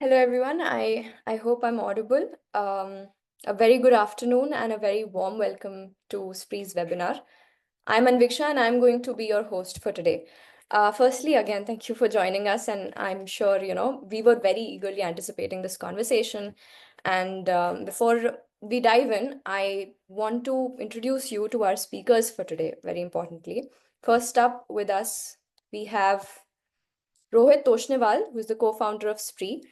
Hello, everyone. I hope I'm audible. A very good afternoon and a very warm welcome to Sprih's webinar. I'm Anviksha and I'm going to be your host for today. Firstly, again, thank you for joining us. And I'm sure, we were very eagerly anticipating this conversation. And before we dive in, I want to introduce you to our speakers for today, very importantly. First up with us, we have Rohit Toshnewal, who is the co-founder of Sprih.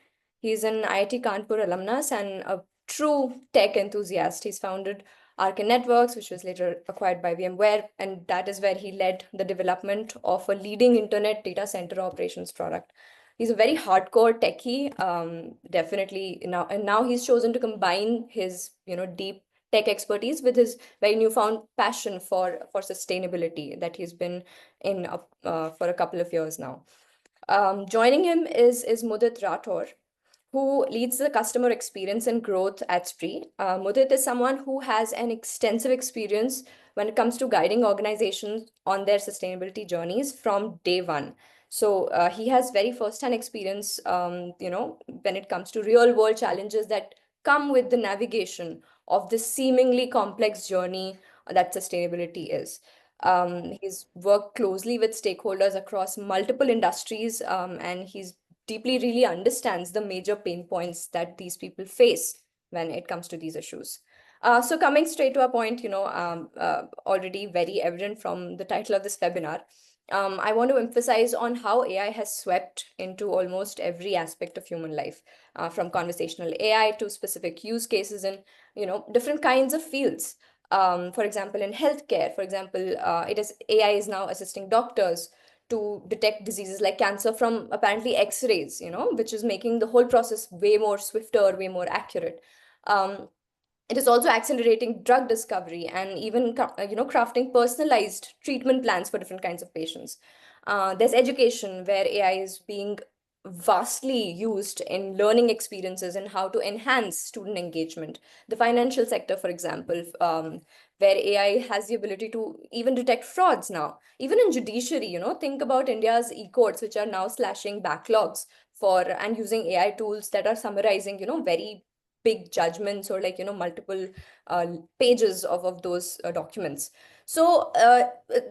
He's an IIT Kanpur alumnus and a true tech enthusiast. He's founded Arkin Networks, which was later acquired by VMware, and that is where he led the development of a leading internet data center operations product. He's a very hardcore techie, definitely now, and now he's chosen to combine his, deep tech expertise with his very newfound passion for sustainability that he's been in for a couple of years now. Joining him is Mudit Rathor, who leads the customer experience and growth at Spree. Mudit is someone who has an extensive experience when it comes to guiding organizations on their sustainability journeys from day one. So he has very first-hand experience, when it comes to real-world challenges that come with the navigation of this seemingly complex journey that sustainability is. He's worked closely with stakeholders across multiple industries, and he's deeply really understands the major pain points that these people face when it comes to these issues. So coming straight to a point, already very evident from the title of this webinar, I want to emphasize on how AI has swept into almost every aspect of human life, from conversational AI to specific use cases in, different kinds of fields. For example, in healthcare, for example, AI is now assisting doctors to detect diseases like cancer from apparently X-rays, which is making the whole process way more swifter, way more accurate. Um, it is also accelerating drug discovery and even crafting personalized treatment plans for different kinds of patients. There's education where AI is being vastly used in learning experiences and how to enhance student engagement. The financial sector, for example, where AI has the ability to even detect frauds now. Even in judiciary, think about India's e-courts, which are now slashing backlogs for and using AI tools that are summarizing, very big judgments or like multiple uh, pages of those documents. So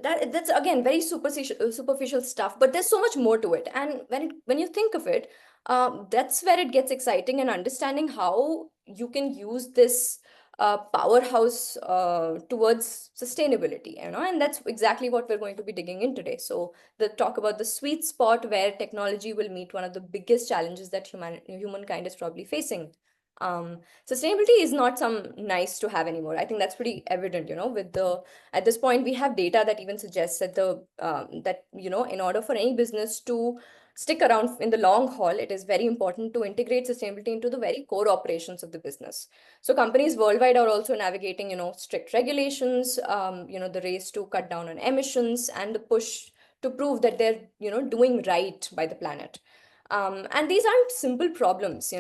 that's again very superficial stuff, but there's so much more to it. And when you think of it, that's where it gets exciting and understanding how you can use this powerhouse towards sustainability, and that's exactly what we're going to be digging in today. So the talk about the sweet spot where technology will meet one of the biggest challenges that humankind is probably facing. Sustainability is not some nice to have anymore. I think that's pretty evident, with the at this point we have data that even suggests that in order for any business to stick around in the long haul, it is very important to integrate sustainability into the very core operations of the business. So companies worldwide are also navigating, strict regulations, the race to cut down on emissions and the push to prove that they're, doing right by the planet. And these aren't simple problems,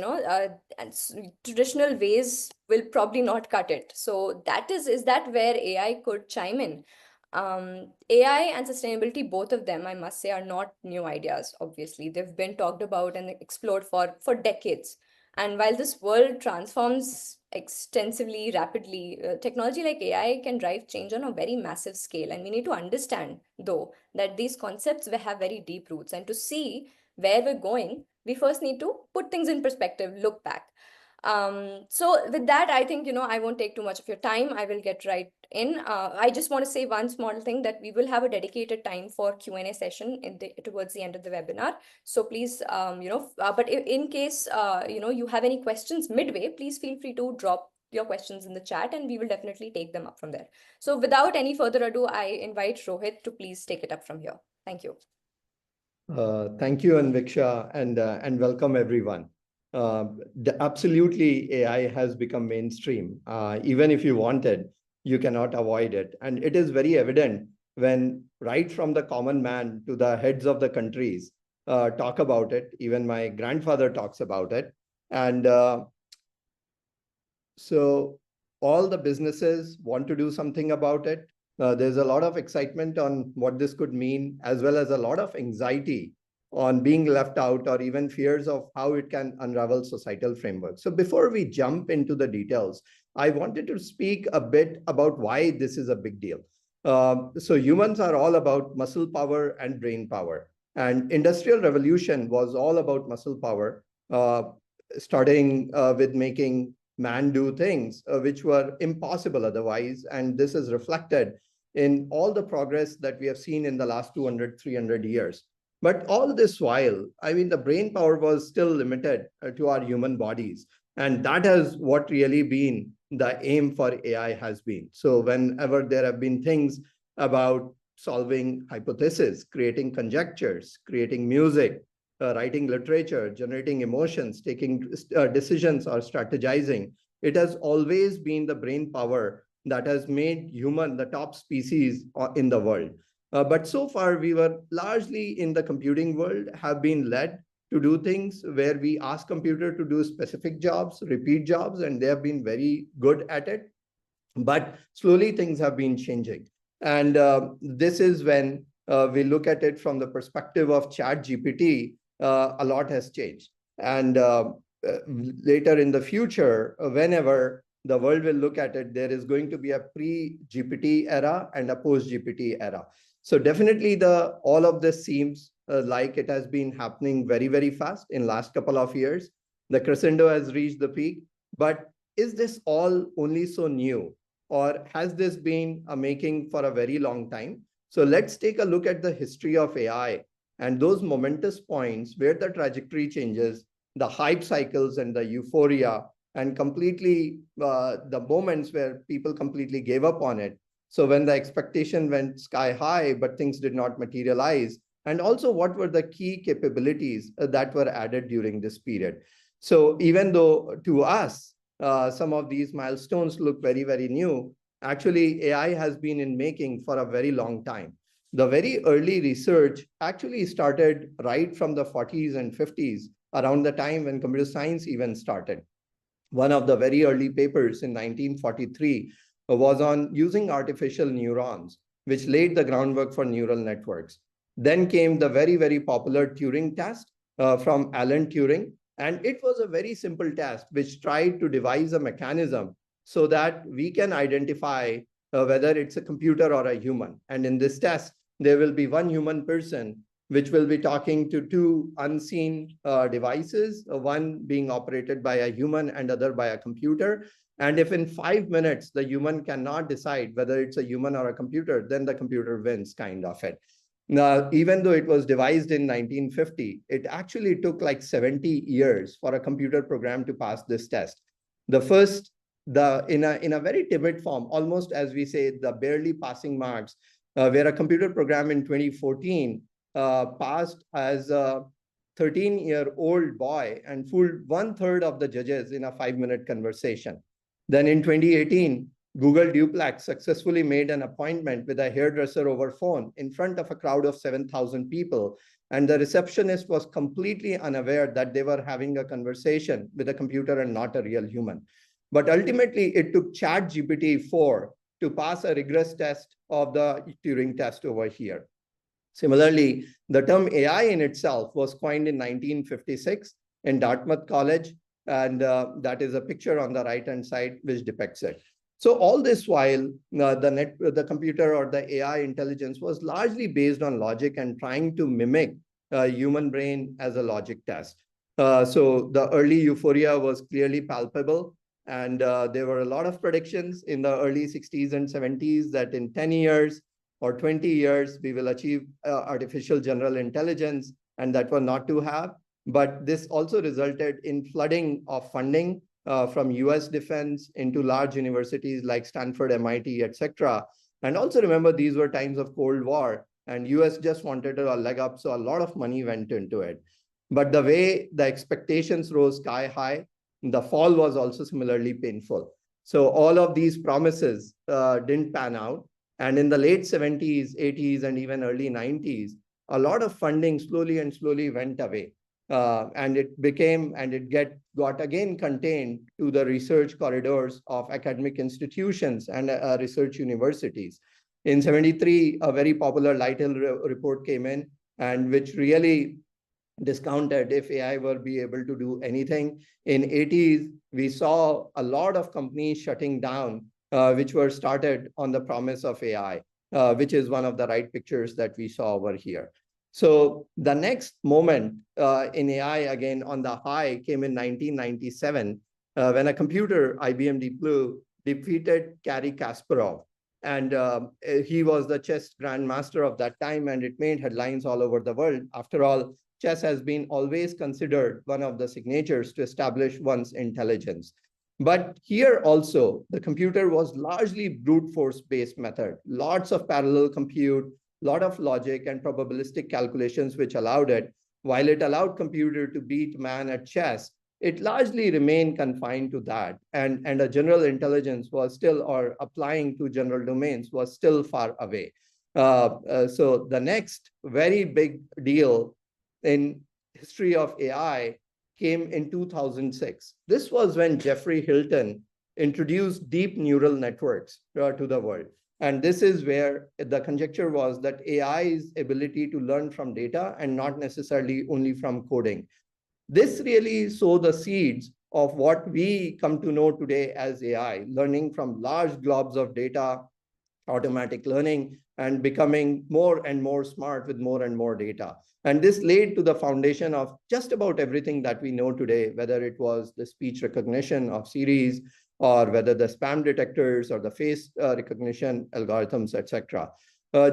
traditional ways will probably not cut it. So is that where AI could chime in? AI and sustainability, both of them, I must say, are not new ideas. Obviously, they've been talked about and explored for decades. And while this world transforms extensively, rapidly, technology like AI can drive change on a very massive scale. And we need to understand, though, that these concepts will have very deep roots. And to see where we're going, we first need to put things in perspective, look back. So with that, I think, I won't take too much of your time. I will get right in. I just want to say one small thing, that we will have a dedicated time for Q&A session towards the end of the webinar. So please, but in case, you have any questions midway, please feel free to drop your questions in the chat and we will definitely take them up from there. So without any further ado, I invite Rohit to please take it up from here. Thank you. Thank you, Anviksha, and welcome everyone. Absolutely, AI has become mainstream. Even if you want it, you cannot avoid it. And it is very evident when right from the common man to the heads of the countries talk about it. Even my grandfather talks about it. And so all the businesses want to do something about it. There's a lot of excitement on what this could mean, as well as a lot of anxiety on being left out, or even fears of how it can unravel societal frameworks. So before we jump into the details, I wanted to speak a bit about why this is a big deal. So humans are all about muscle power and brain power. And industrial revolution was all about muscle power, starting with making man do things which were impossible otherwise. And this is reflected in all the progress that we have seen in the last 200, 300 years. But all this while, I mean, the brain power was still limited to our human bodies. And that has what really been the aim for AI has been. So whenever there have been things about solving hypotheses, creating conjectures, creating music, writing literature, generating emotions, taking decisions or strategizing, it has always been the brain power that has made human the top species in the world. But so far, we were largely in the computing world, have been led to do things where we ask computer to do specific jobs, repeat jobs, and they have been very good at it. But slowly things have been changing. And this is when we look at it from the perspective of Chat GPT, a lot has changed. And later in the future, whenever the world will look at it, there is going to be a pre-GPT era and a post-GPT era. So definitely all of this seems like it has been happening very, very fast in last couple of years. The crescendo has reached the peak. But is this all only so new? Or has this been a making for a very long time? So let's take a look at the history of AI and those momentous points where the trajectory changes, the hype cycles and the euphoria, and completely the moments where people completely gave up on it. So when the expectation went sky high, but things did not materialize, and also what were the key capabilities that were added during this period. So even though to us, some of these milestones look very, very new, actually AI has been in making for a very long time. The very early research actually started right from the 40s and 50s, around the time when computer science even started. One of the very early papers in 1943 was on using artificial neurons, which laid the groundwork for neural networks. Then came the very, very popular Turing test from Alan Turing. And it was a very simple test which tried to devise a mechanism so that we can identify whether it's a computer or a human. And in this test, there will be one human person which will be talking to two unseen devices, one being operated by a human and other by a computer. And if in 5 minutes, the human cannot decide whether it's a human or a computer, then the computer wins, kind of it. Now, even though it was devised in 1950, it actually took like 70 years for a computer program to pass this test. The first, in a very timid form, almost as we say, the barely passing marks, where a computer program in 2014 passed as a 13-year-old boy and fooled 1/3 of the judges in a 5-minute conversation. Then in 2018, Google Duplex successfully made an appointment with a hairdresser over phone in front of a crowd of 7,000 people. And the receptionist was completely unaware that they were having a conversation with a computer and not a real human. But ultimately, it took ChatGPT-4 to pass a rigorous test of the Turing test over here. Similarly, the term AI in itself was coined in 1956 in Dartmouth College, and that is a picture on the right-hand side which depicts it. So all this while, the computer or the AI intelligence was largely based on logic and trying to mimic human brain as a logic test. So the early euphoria was clearly palpable, and there were a lot of predictions in the early 60s and 70s that in 10 years, or 20 years, we will achieve artificial general intelligence, and that was not to have. But this also resulted in flooding of funding from US defense into large universities like Stanford, MIT, etc. And also remember, these were times of Cold War, and US just wanted a leg up, so a lot of money went into it. But the way the expectations rose sky high, the fall was also similarly painful. So all of these promises didn't pan out. And in the late 70s, 80s, and even early 90s, a lot of funding slowly and slowly went away. And it got again contained to the research corridors of academic institutions and research universities. In 73, a very popular Lighthill report came in, and which really discounted if AI were be able to do anything. In 80s, we saw a lot of companies shutting down, which were started on the promise of AI, which is one of the right pictures that we saw over here. So the next moment in AI, again on the high, came in 1997, when a computer, IBM Deep Blue, defeated Garry Kasparov. And he was the chess grandmaster of that time, and it made headlines all over the world. After all, chess has been always considered one of the signatures to establish one's intelligence. But here also, the computer was largely brute force based method, lots of parallel compute, lot of logic and probabilistic calculations which allowed it. While it allowed computer to beat man at chess, it largely remained confined to that. And a general intelligence was still, or applying to general domains was still far away. So the next very big deal in history of AI came in 2006. This was when Geoffrey Hilton introduced deep neural networks to the world. And this is where the conjecture was that AI's ability to learn from data and not necessarily only from coding. This really sowed the seeds of what we come to know today as AI, learning from large globs of data, automatic learning, and becoming more and more smart with more and more data. And this laid to the foundation of just about everything that we know today, whether it was the speech recognition of Series, or whether the spam detectors or the face recognition algorithms, etc.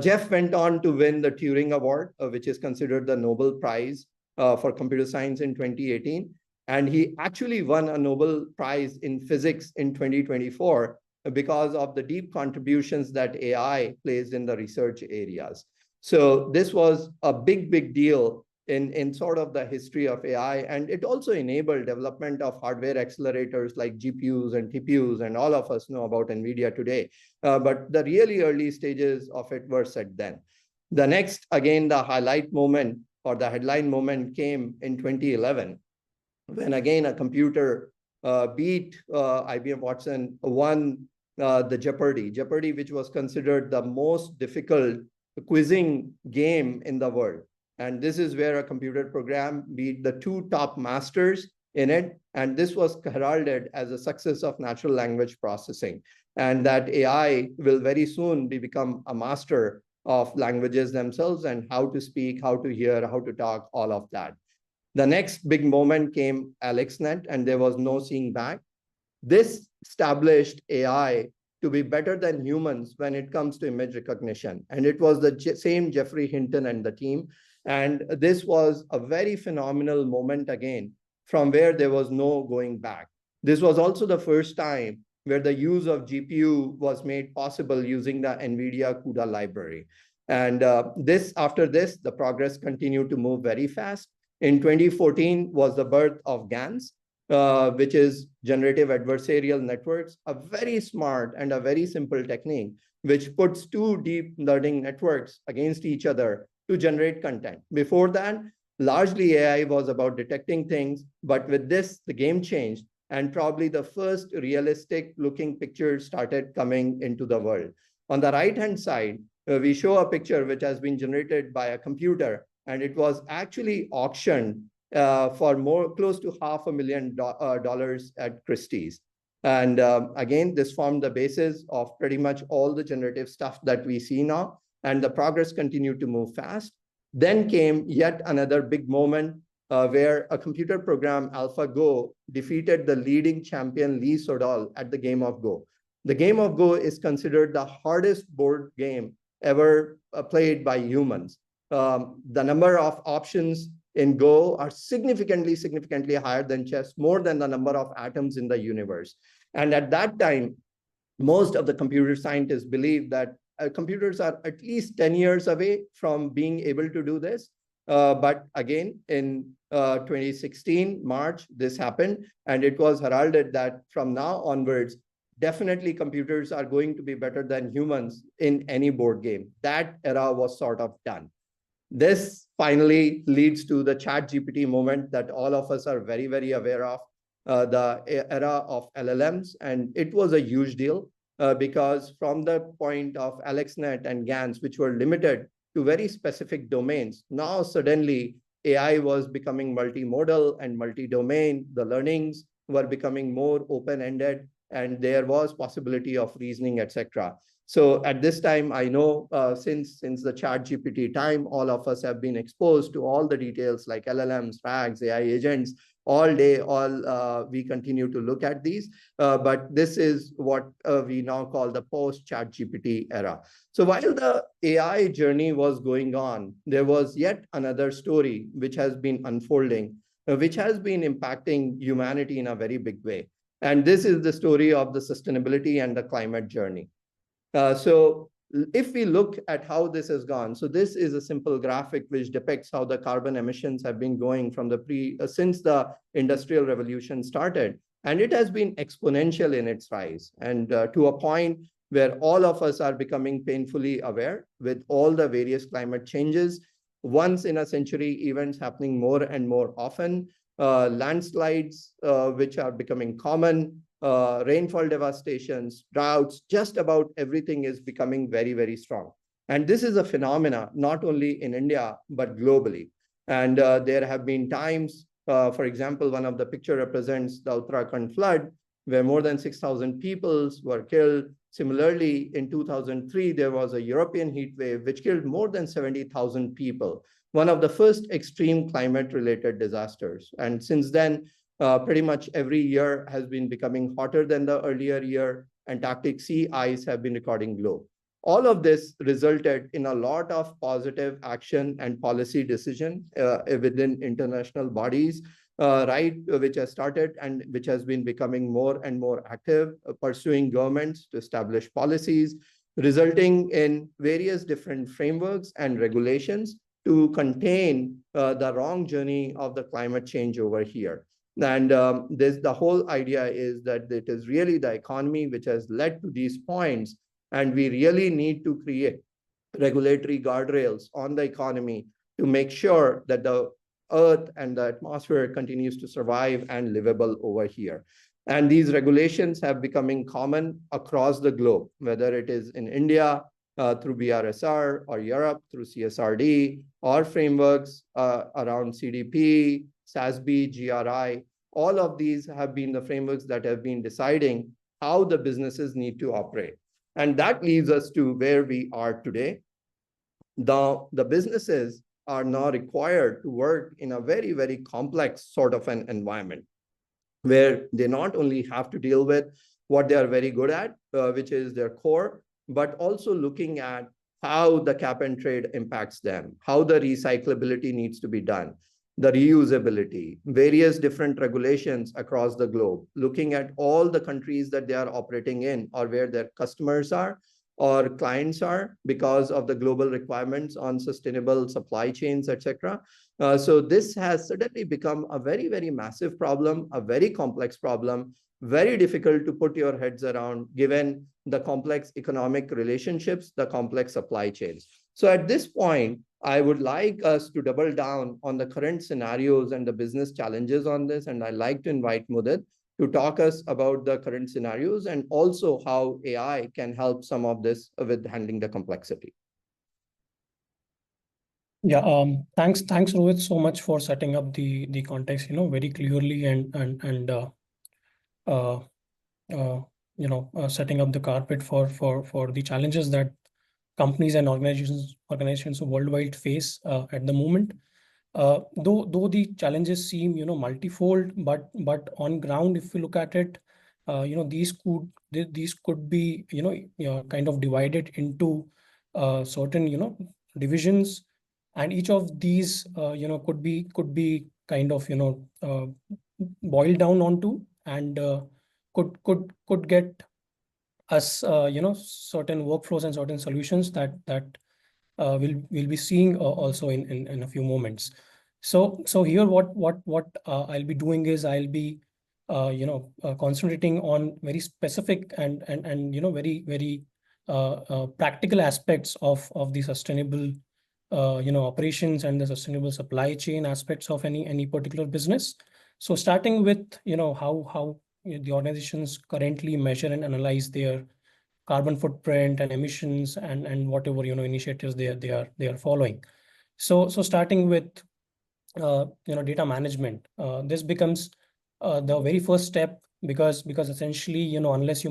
Jeff went on to win the Turing Award, which is considered the Nobel Prize for computer science in 2018. And he actually won a Nobel Prize in physics in 2024 because of the deep contributions that AI plays in the research areas. So this was a big, big deal in sort of the history of AI. And it also enabled development of hardware accelerators like GPUs and TPUs, and all of us know about NVIDIA today. But the really early stages of it were set then. The next, again, the highlight moment or the headline moment came in 2011, when again a computer beat IBM Watson, won the Jeopardy, which was considered the most difficult quizzing game in the world. And this is where a computer program beat the two top masters in it. And this was heralded as a success of natural language processing. And that AI will very soon become a master of languages themselves, and how to speak, how to hear, how to talk, all of that. The next big moment came AlexNet, and there was no seeing back. This established AI to be better than humans when it comes to image recognition. And it was the same Geoffrey Hinton and the team. And this was a very phenomenal moment again, from where there was no going back. This was also the first time where the use of GPU was made possible using the NVIDIA CUDA library. And after this, the progress continued to move very fast. In 2014 was the birth of GANs, which is generative adversarial networks, a very smart and a very simple technique, which puts two deep learning networks against each other to generate content. Before that, largely AI was about detecting things, but with this, the game changed, and probably the first realistic looking pictures started coming into the world. On the right-hand side, we show a picture which has been generated by a computer, and it was actually auctioned for close to $500,000 at Christie's. And again, this formed the basis of pretty much all the generative stuff that we see now, and the progress continued to move fast. Then came yet another big moment where a computer program, AlphaGo, defeated the leading champion Lee Sedol at the game of Go. The game of Go is considered the hardest board game ever played by humans. The number of options in Go are significantly higher than chess, more than the number of atoms in the universe. And at that time, most of the computer scientists believed that computers are at least 10 years away from being able to do this. But again, in 2016, March, this happened, and it was heralded that from now onwards, definitely computers are going to be better than humans in any board game. That era was sort of done. This finally leads to the ChatGPT moment that all of us are very, very aware of, the era of LLMs. And it was a huge deal because from the point of AlexNet and GANs, which were limited to very specific domains, now suddenly AI was becoming multimodal and multi-domain. The learnings were becoming more open-ended, and there was possibility of reasoning, etc. So at this time, I know since the chat GPT time, all of us have been exposed to all the details like LLMs, RAGs, AI agents, all day, we continue to look at these. But this is what we now call the post-chat GPT era. So while the AI journey was going on, there was yet another story which has been unfolding, which has been impacting humanity in a very big way. And this is the story of the sustainability and the climate journey. So if we look at how this has gone, so this is a simple graphic which depicts how the carbon emissions have been going from the since the industrial revolution started, and it has been exponential in its rise, and to a point where all of us are becoming painfully aware with all the various climate changes, once in a century events happening more and more often, landslides which are becoming common, rainfall devastations, droughts, just about everything is becoming very, very strong. And this is a phenomena not only in India, but globally. And there have been times, for example, one of the picture represents the Uttarakhand flood, where more than 6,000 people were killed. Similarly, in 2003, there was a European heat wave, which killed more than 70,000 people, one of the first extreme climate-related disasters. And since then, pretty much every year has been becoming hotter than the earlier year. Antarctic sea ice have been recording low. All of this resulted in a lot of positive action and policy decision within international bodies, right, which has started and which has been becoming more and more active, pursuing governments to establish policies, resulting in various different frameworks and regulations to contain the wrong journey of the climate change over here. And the whole idea is that it is really the economy which has led to these points, and we really need to create regulatory guardrails on the economy to make sure that the earth and the atmosphere continues to survive and livable over here. And these regulations have becoming common across the globe, whether it is in India through BRSR, or Europe through CSRD, or frameworks around CDP, SASB, GRI. All of these have been the frameworks that have been deciding how the businesses need to operate. And that leads us to where we are today. The businesses are now required to work in a very, very complex sort of an environment, where they not only have to deal with what they are very good at, which is their core, but also looking at how the cap and trade impacts them, how the recyclability needs to be done, the reusability, various different regulations across the globe, looking at all the countries that they are operating in or where their customers are or clients are because of the global requirements on sustainable supply chains, etc. So this has suddenly become a very, very massive problem, a very complex problem, very difficult to put your heads around given the complex economic relationships, the complex supply chains. So at this point, I would like us to double down on the current scenarios and the business challenges on this. And I'd like to invite Mudit to talk us about the current scenarios and also how AI can help some of this with handling the complexity. Yeah, thanks, Rohit, so much for setting up the context, very clearly and setting up the carpet for the challenges that companies and organizations worldwide face at the moment. Though the challenges seem multifold, but on ground, if you look at it, these could be kind of divided into certain divisions, and each of these could be kind of boiled down onto and could get us certain workflows and certain solutions that we'll be seeing also in a few moments. So here what I'll be doing is I'll be concentrating on very specific and very practical aspects of the sustainable operations and the sustainable supply chain aspects of any particular business. So starting with how the organizations currently measure and analyze their carbon footprint and emissions and whatever initiatives they are following. So starting with data management. This becomes the very first step, because essentially, unless you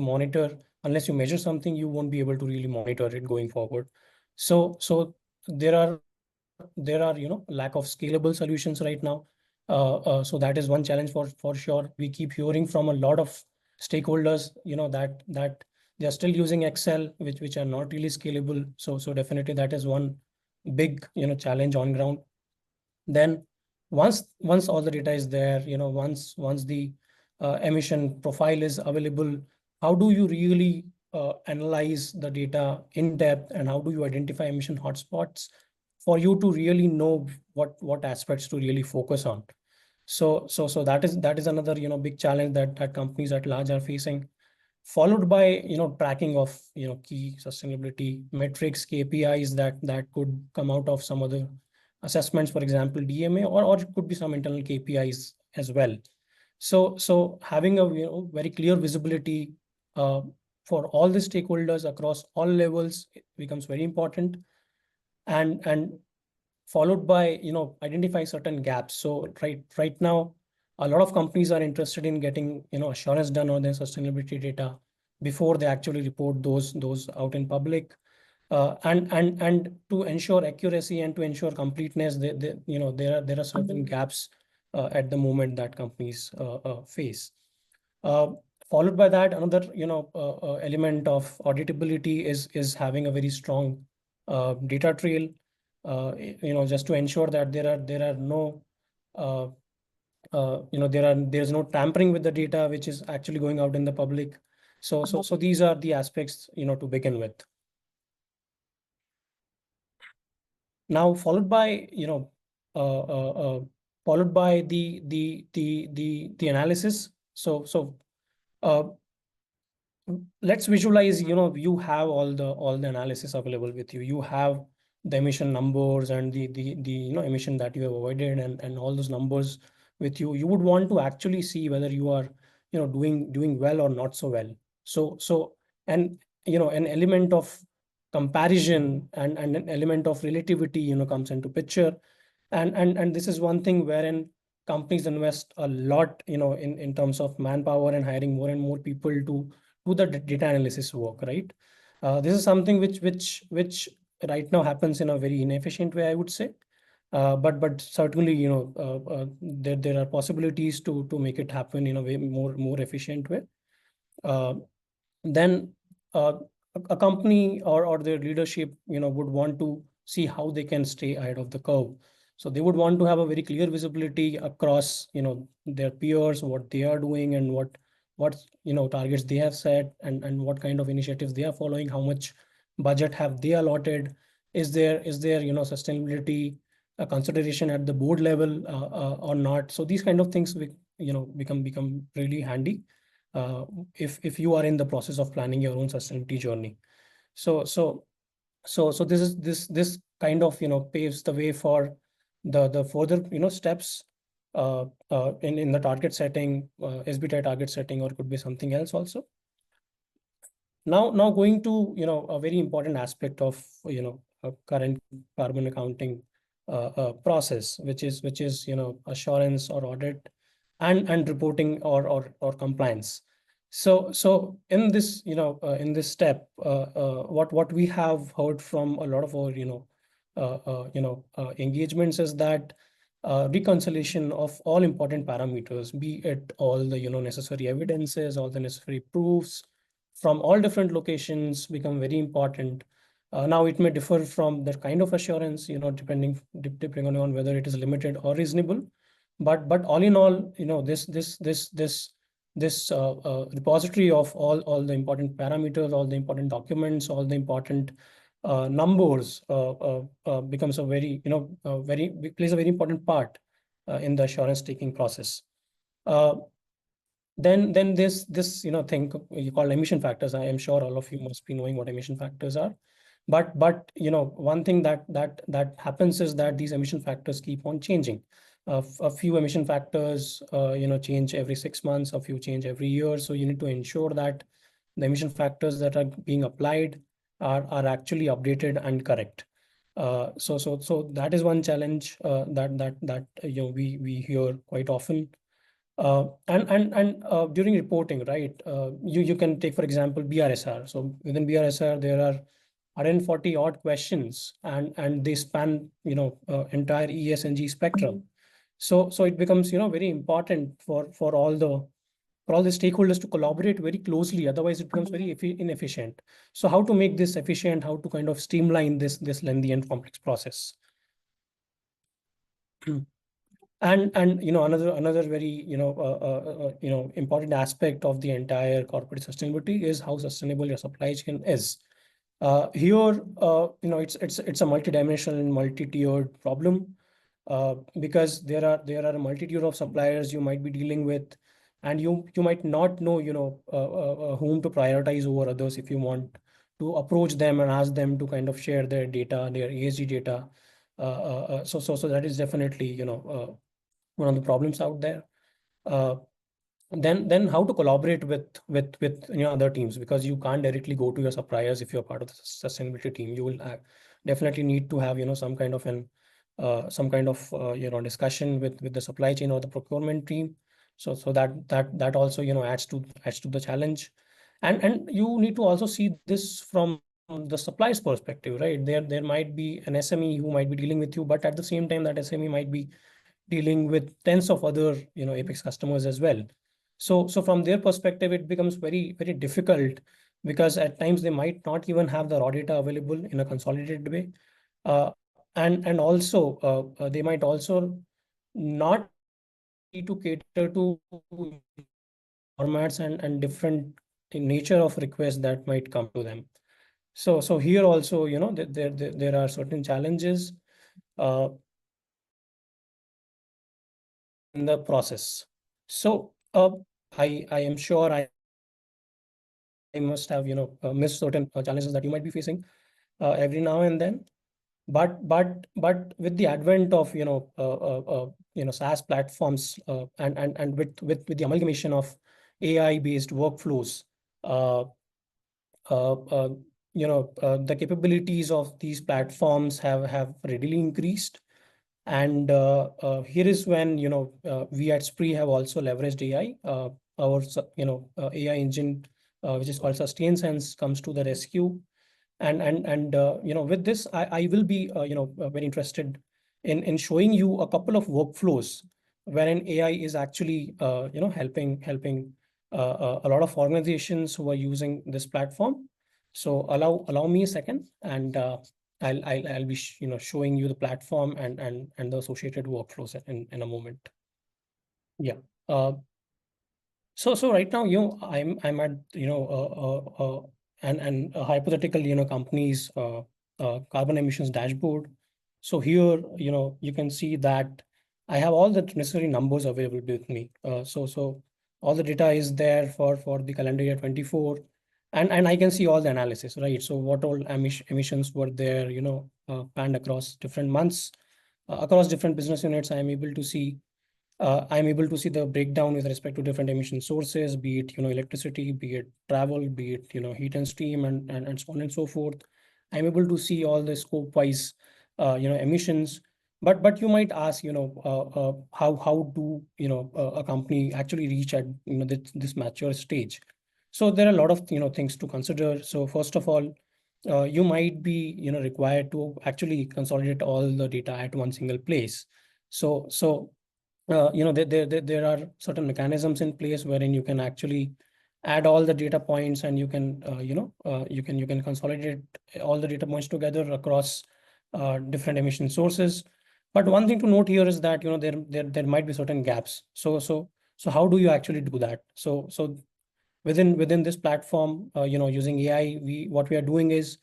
measure something, you won't be able to really monitor it going forward. So there are lack of scalable solutions right now. So that is one challenge for sure. We keep hearing from a lot of stakeholders, that they are still using Excel, which are not really scalable. So definitely that is one big challenge on ground. Then once all the data is there, once the emission profile is available, how do you really analyze the data in depth, and how do you identify emission hotspots for you to really know what aspects to really focus on? So that is another big challenge that companies at large are facing, followed by tracking of key sustainability metrics, KPIs that could come out of some other assessments, for example DMA, or it could be some internal KPIs as well. So having a very clear visibility for all the stakeholders across all levels becomes very important, and followed by identify certain gaps. So right now, a lot of companies are interested in getting assurance done on their sustainability data before they actually report those out in public. And to ensure accuracy and to ensure completeness, there are certain gaps at the moment that companies face. Uh, Followed by that, another element of auditability is having a very strong data trail, just to ensure that there are no uh, there's no tampering with the data which is actually going out in the public. So these are the aspects to begin with. Now followed by the analysis. So uh, let's visualize, you have all the analysis available with you. You have the emission numbers and the emission that you have avoided, and all those numbers with you. You would want to actually see whether you are doing well or not so well. So and an element of comparison and an element of relativity comes into picture. And this is one thing wherein companies invest a lot in terms of manpower and hiring more and more people to do the data analysis work, right? This is something which right now happens in a very inefficient way, I would say. But certainly, there are possibilities to make it happen in a way more efficient way. Uh, then a company or their leadership would want to see how they can stay ahead of the curve. So they would want to have a very clear visibility across their peers, what they are doing, and what targets they have set, and what kind of initiatives they are following, how much budget have they allotted, is there sustainability consideration at the board level or not. So these kind of things become really handy uh, if you are in the process of planning your own sustainability journey. So so so so this kind of paves the way for the further steps in the target setting, SBTi target setting, or could be something else also. Now going to a very important aspect of current carbon accounting process, which is assurance or audit and reporting or compliance. So in this step, what we have heard from a lot of our engagements is that reconciliation of all important parameters, be it all the necessary evidences, all the necessary proofs from all different locations, become very important. Now it may differ from the kind of assurance, depending on whether it is limited or reasonable. But all in all, this repository of all the important parameters, all the important documents, all the important numbers becomes a very very plays a very important part in the assurance taking process. Uh, then this thing you call emission factors. I am sure all of you must be knowing what emission factors are. But one thing that happens is that these emission factors keep on changing. A few emission factors change every 6 months, a few change every year. So you need to ensure that the emission factors that are being applied are actually updated and correct. So that is one challenge that we hear quite often. And during reporting, right? You can take, for example, BRSR. So within BRSR, there are 140 odd questions, and they span entire ESG spectrum. So it becomes very important for all the stakeholders to collaborate very closely. Otherwise, it becomes very inefficient. So how to make this efficient? How to kind of streamline this lengthy and complex process? And another very important aspect of the entire corporate sustainability is how sustainable your supply chain is. Here, it's a multidimensional and multi-tiered problem, because there are a multitude of suppliers you might be dealing with, and you might not know whom to prioritize over others if you want to approach them and ask them to kind of share their data, their ESG data. So that is definitely one of the problems out there. Uh, then how to collaborate with other teams, because you can't directly go to your suppliers if you're part of the sustainability team. You will definitely need to have some kind of discussion with the supply chain or the procurement team. So that also adds to the challenge. And you need to also see this from the supplier's perspective, right? There might be an SME who might be dealing with you, but at the same time that SME might be dealing with tens of other Apex customers as well. So from their perspective, it becomes very, very difficult, because at times they might not even have the raw data available in a consolidated way. And also they might also not need to cater to formats and different nature of requests that might come to them. So here also, there are certain challenges uh, in the process. So I am sure I must have missed certain challenges that you might be facing every now and then. But with the advent of SaaS platforms, and with the amalgamation of AI based workflows, uh, the capabilities of these platforms have readily increased. And here is when we at Spree have also leveraged AI. Our AI engine, which is called SustainSense, comes to the rescue. And with this, I will be very interested in showing you a couple of workflows wherein AI is actually helping a lot of organizations who are using this platform. So allow me a second, and I'll be showing you the platform and the associated workflows in a moment. Yeah. Uh, so right now, I'm at and a hypothetical company's carbon emissions dashboard. So here you can see that I have all the necessary numbers available with me. So all the data is there for the calendar year 24, and I can see all the analysis, right? So what all emissions were there, panned across different months, across different business units. I'm able to see the breakdown with respect to different emission sources, be it electricity, be it travel, be it heat and steam, and so on and so forth. I'm able to see all the scope wise emissions. But you might ask how do a company actually reach at this mature stage? So there are a lot of things to consider. So first of all, you might be required to actually consolidate all the data at one single place. So there are certain mechanisms in place wherein you can actually add all the data points, and you can you can consolidate all the data points together across different emission sources. But one thing to note here is that there might be certain gaps. So how do you actually do that? So within this platform, using AI, what we are doing is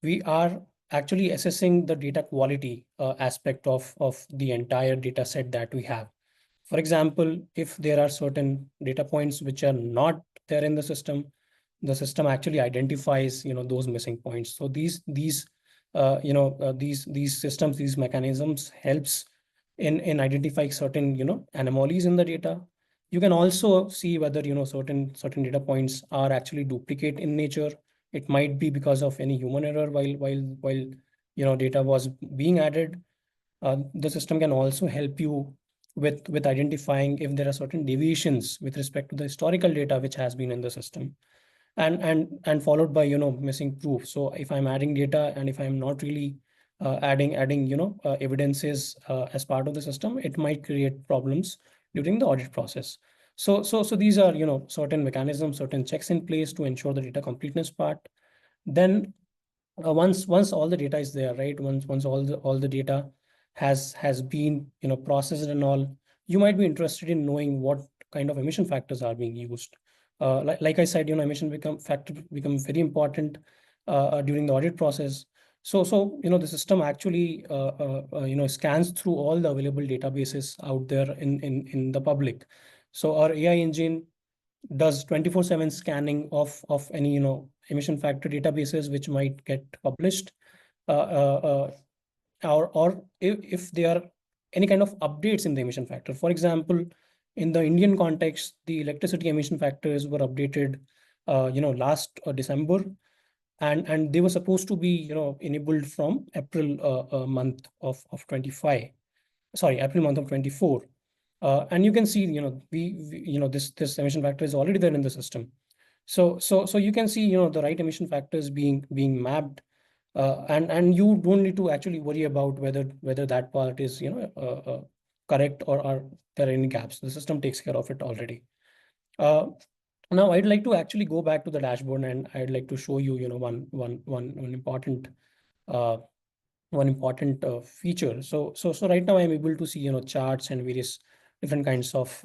we are actually assessing the data quality aspect of the entire data set that we have. For example, if there are certain data points which are not there in the system actually identifies those missing points. So these systems, these mechanisms helps in identifying certain anomalies in the data. You can also see whether certain data points are actually duplicate in nature. It might be because of any human error while data was being added. The system can also help you with identifying if there are certain deviations with respect to the historical data which has been in the system, and followed by missing proof. So if I'm adding data and if I'm not really adding evidences as part of the system, it might create problems during the audit process. So these are certain mechanisms, certain checks in place to ensure the data completeness part. Then once all the data is there, right? Once all the data has been processed and all, you might be interested in knowing what kind of emission factors are being used. Like I said, emission become very important during the audit process. So the system actually scans through all the available databases out there in the public. So our AI engine does 24/7 scanning of any emission factor databases which might get published, or if there are any kind of updates in the emission factor. For example, in the Indian context, the electricity emission factors were updated last December, and they were supposed to be enabled from April month of 25, sorry, April month of 24. And you can see, this emission factor is already there in the system. So you can see, the right emission factors being mapped, and you don't need to actually worry about whether that part is, correct, or are there any gaps. The system takes care of it already. Now I'd like to actually go back to the dashboard, and I'd like to show you, one important uh, feature. So right now I'm able to see, charts and various different kinds of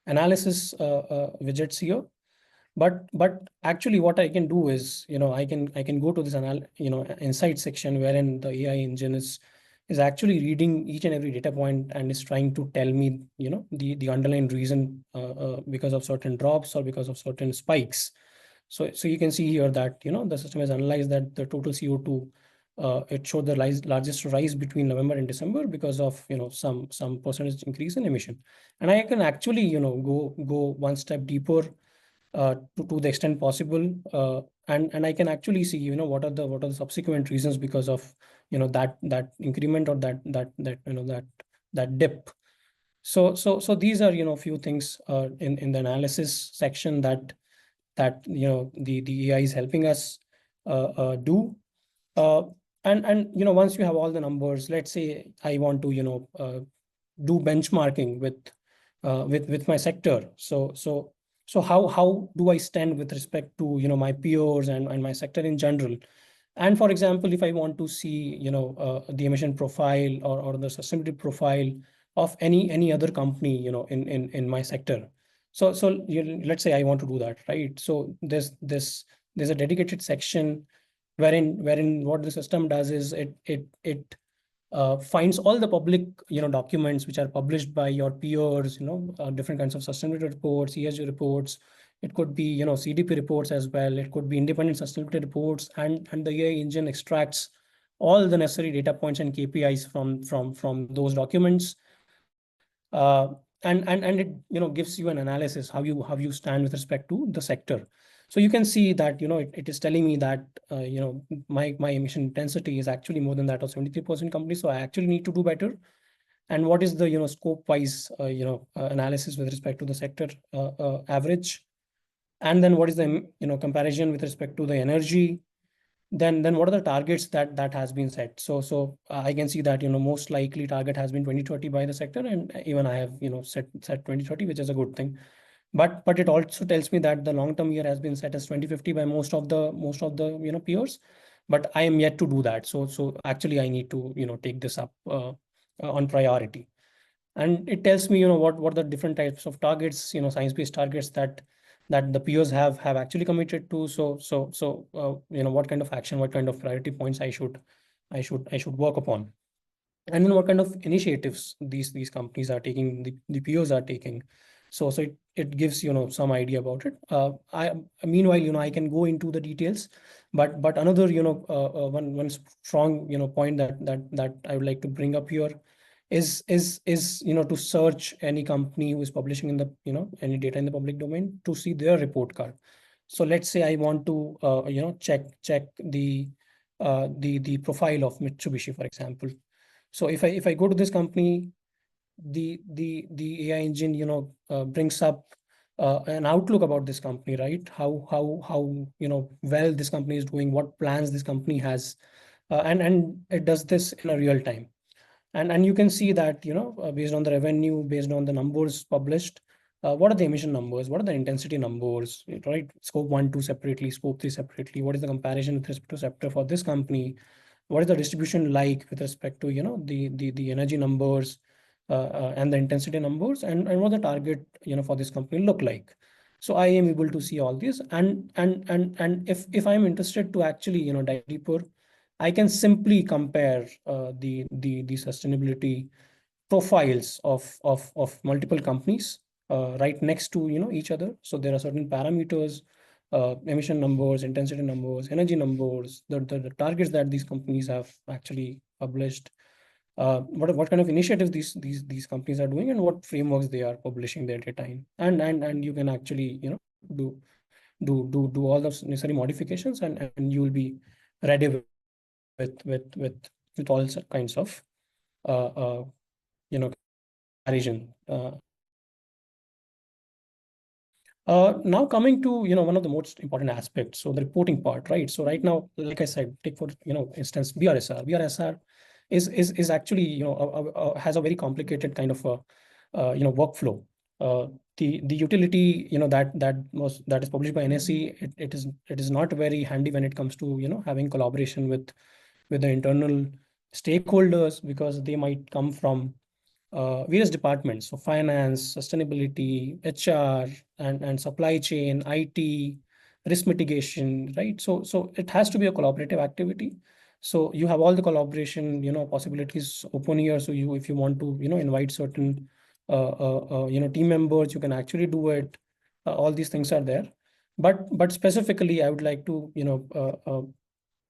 analysis widgets here. But actually what I can do is, I can go to this insight section, wherein the AI engine is actually reading each and every data point and is trying to tell me, the underlying reason because of certain drops or because of certain spikes. So you can see here that the system has analyzed that the total CO2, it showed the largest rise between November and December because of some percentage increase in emission. And I can actually go one step deeper to the extent possible, and I can actually see what are the subsequent reasons because of that increment, or that dip. So these are few things in the analysis section that the AI is helping us do. Uh, and once you have all the numbers, let's say I want to do benchmarking with my sector. So how do I stand with respect to my peers and my sector in general? And for example, if I want to see the emission profile, or the sustainability profile of any other company in my sector. So let's say I want to do that, right? So there's a dedicated section wherein what the system does is it finds all the public documents which are published by your peers, different kinds of sustainability reports, ESG reports. It could be CDP reports as well. It could be independent sustainability reports, and the AI engine extracts all the necessary data points and KPIs from those documents. And it gives you an analysis how you stand with respect to the sector. So you can see that it is telling me that my emission intensity is actually more than that of 73% companies, so I actually need to do better. And what is the scope wise analysis with respect to the sector average, and then what is the comparison with respect to the energy. Then what are the targets that has been set? So I can see that most likely target has been 2030 by the sector, and even I have set 2030, which is a good thing. But it also tells me that the long term year has been set as 2050 by most of the peers, but I am yet to do that. So actually I need to take this up on priority. And it tells me what the different types of targets, science-based targets that the peers have actually committed to. So what kind of action, what kind of priority points I should work upon, and then what kind of initiatives these companies are taking, the peers are taking. So it gives some idea about it. I Meanwhile, I can go into the details, but another one strong point that I would like to bring up here is to search any company who is publishing in the any data in the public domain, to see their report card. So let's say I want to check the the profile of Mitsubishi, for example. So if I go to this company, the AI engine, brings up an outlook about this company, right? How well this company is doing, what plans this company has, and it does this in a real time. And you can see that, based on the revenue, based on the numbers published, what are the emission numbers, what are the intensity numbers, right? Scope 1, 2 separately, scope 3 separately. What is the comparison with respect to sector for this company? What is the distribution like with respect to, the energy numbers, and the intensity numbers, and what the target, for this company look like. So I am able to see all this, and if I'm interested to actually, dive deeper, I can simply compare the sustainability profiles of multiple companies right next to, each other. So there are certain parameters, emission numbers, intensity numbers, energy numbers, the targets that these companies have actually published, what kind of initiatives these companies are doing, and what frameworks they are publishing their data in. And you can actually, do all those necessary modifications, and you will be ready with all kinds of uh, uh, comparison. Now coming to, one of the most important aspects, so the reporting part, right? So right now, like I said, take for, instance, BRSR. BRSR is actually, has a very complicated kind of workflow. The utility, that is published by NSE, it is not very handy when it comes to, having collaboration with the internal stakeholders, because they might come from various departments, so finance, sustainability, HR, and supply chain, IT, risk mitigation, right? So it has to be a collaborative activity. So you have all the collaboration, possibilities open here. So if you want to, invite certain, team members, you can actually do it. All these things are there. But specifically, I would like to,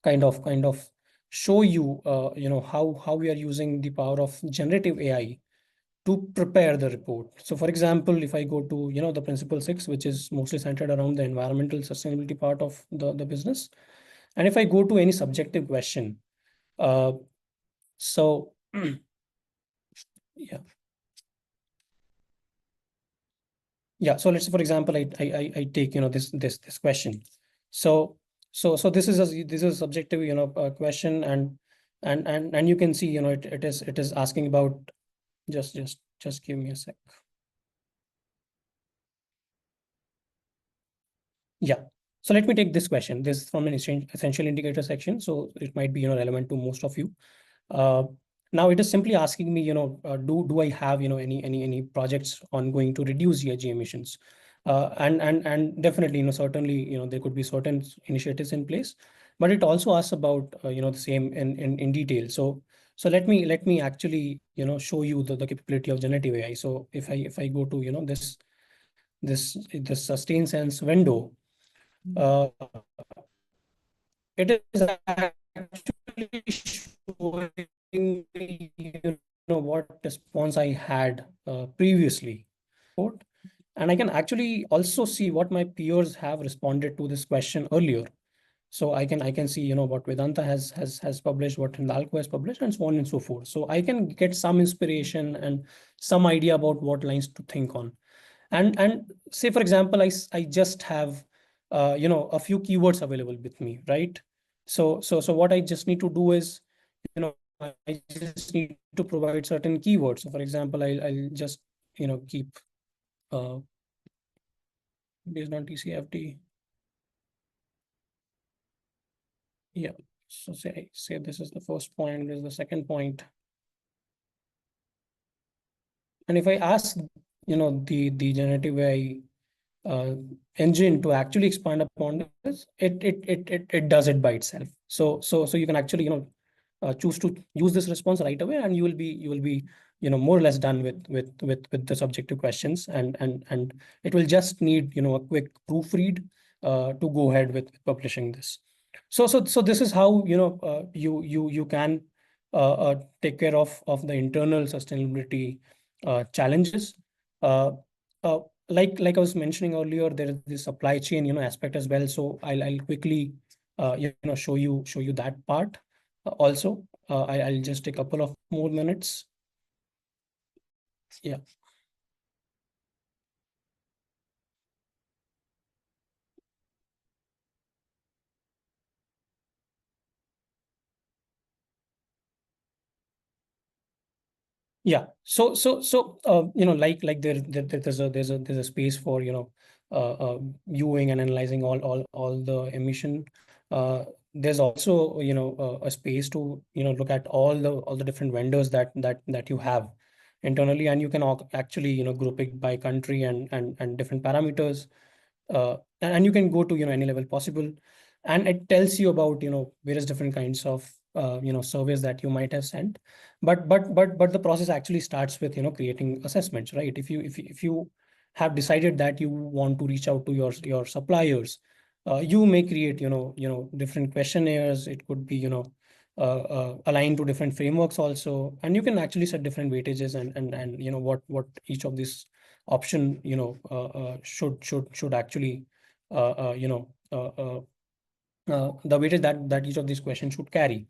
kind of show you, how we are using the power of generative AI to prepare the report. So for example, if I go to, the principle 6, which is mostly centered around the environmental sustainability part of the business. And if I go to any subjective question, uh, so yeah. Yeah. So let's say, for example, I take, this question. So this is a subjective, question, and you can see, it is asking about, just give me a sec. Yeah. So let me take this question. This is from an essential indicator section, so it might be, relevant to most of you. Uh, Now it is simply asking me, do I have, any projects ongoing to reduce ESG emissions? And definitely, certainly, there could be certain initiatives in place, but it also asks about, the same in detail. So let me actually, show you the capability of generative AI. So if I go to, this SustainSense window, uh, it is actually showing me, what response I had previously. And I can actually also see what my peers have responded to this question earlier. So I can see, what Vedanta has published, what Hindalco has published, and so on and so forth. So I can get some inspiration and some idea about what lines to think on. And say, for example, I just have a few keywords available with me, right? So what I just need to do is, I just need to provide certain keywords. So for example, I'll just, keep uh, based on TCFD. Yeah. So say this is the first point, this is the second point. And if I ask, the generative AI engine to actually expand upon this, it does it by itself. So you can actually, choose to use this response right away, and you will be more or less done with the subjective questions, and it will just need, a quick proofread to go ahead with publishing this. So this is how, you can take care of the internal sustainability challenges. Uh, uh, like I was mentioning earlier, there is this supply chain, aspect as well. So I'll quickly show you that part. Also, I'll just take a couple of more minutes. Yeah. Yeah. Like there's a space for, viewing and analyzing all the emission. There's also, a space to, look at all the different vendors that you have internally, and you can actually, group it by country and different parameters. And you can go to, any level possible, and it tells you about, various different kinds of, surveys that you might have sent. But the process actually starts with, creating assessments, right? If you have decided that you want to reach out to your suppliers, you may create, different questionnaires. It could be, aligned to different frameworks also, and you can actually set different weightages and what each of these option, should actually, the weightage that each of these questions should carry.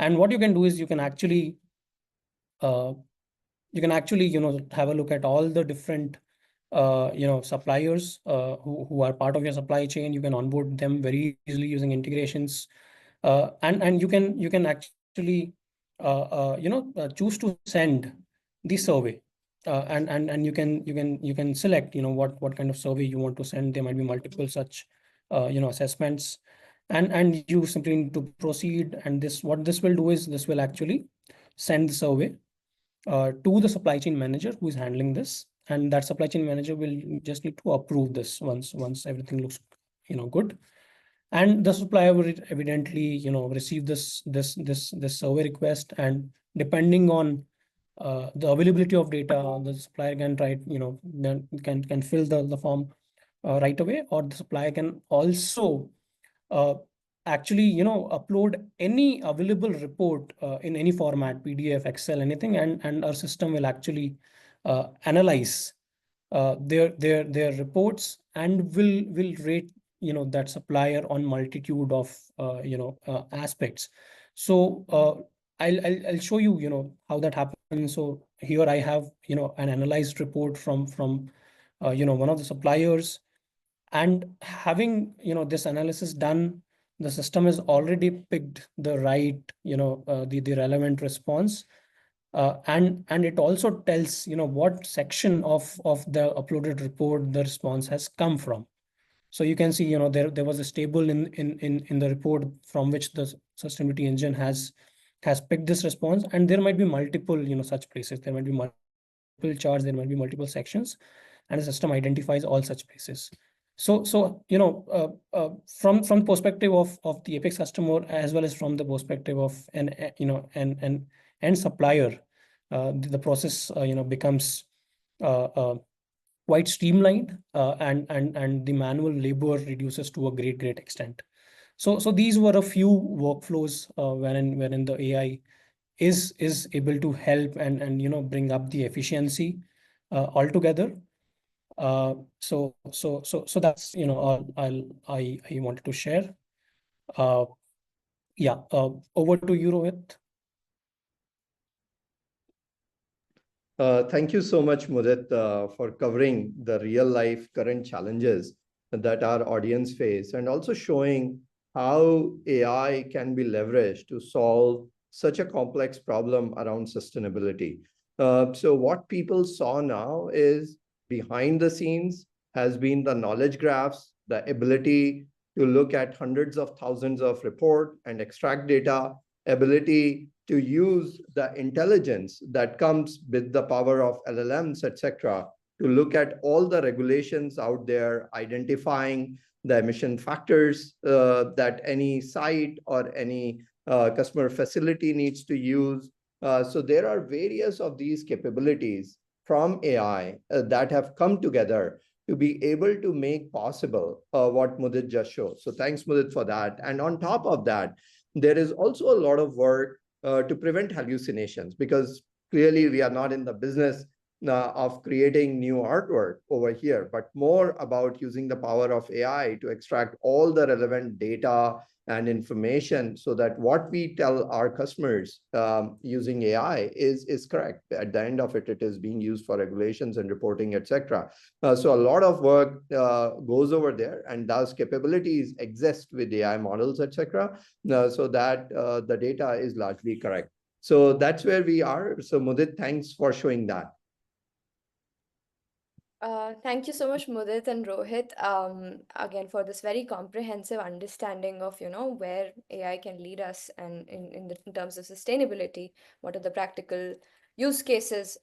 And what you can do is uh, have a look at all the different, suppliers, who are part of your supply chain. You can onboard them very easily using integrations, and you can actually, choose to send the survey, and you can select, what kind of survey you want to send. There might be multiple such, assessments, and you simply need to proceed. And what this will do is this will actually send the survey, to the supply chain manager who is handling this, and that supply chain manager will just need to approve this once everything looks, good. And the supplier will evidently, receive this survey request, and depending on, the availability of data, the supplier can write, then can fill the form, right away, or the supplier can also, uh, actually, upload any available report, in any format, PDF, Excel, anything, and our system will actually, analyze, their reports, and will rate, that supplier on multitude of, aspects. So, I'll show you, how that happens. So here I have, an analyzed report from, one of the suppliers. And having, this analysis done, the system has already picked the right, the relevant response. And it also tells, what section of the uploaded report the response has come from. So you can see, there was a table in the report from which the sustainability engine has picked this response, and there might be multiple, such places. There might be multiple charts, there might be multiple sections, and the system identifies all such places. So from perspective of the Apex customer, as well as from the perspective of an supplier, the process, becomes, uh, uh, quite streamlined, and the manual labor reduces to a great extent. So these were a few workflows, wherein the AI is able to help and bring up the efficiency, altogether. So that's, all I wanted to share. Uh, yeah. Over to you, Rohit. Thank you so much, Mudit, for covering the real life current challenges that our audience face, and also showing how AI can be leveraged to solve such a complex problem around sustainability. So what people saw now is behind the scenes has been the knowledge graphs, the ability to look at hundreds of thousands of report and extract data, ability to use the intelligence that comes with the power of LLMs, etc., to look at all the regulations out there, identifying the emission factors that any site or any customer facility needs to use. So there are various of these capabilities from AI that have come together to be able to make possible what Mudit just showed. So thanks, Mudit, for that. And on top of that, there is also a lot of work to prevent hallucinations, because clearly we are not in the business of creating new artwork over here, but more about using the power of AI to extract all the relevant data and information, so that what we tell our customers using AI is correct. At the end of it, it is being used for regulations and reporting, etc. So a lot of work goes over there, and those capabilities exist with AI models, etc. So that the data is largely correct. So that's where we are. So Mudit, thanks for showing that. Thank you so much, Mudit and Rohit, again for this very comprehensive understanding of, where AI can lead us and in terms of sustainability, what are the practical use cases.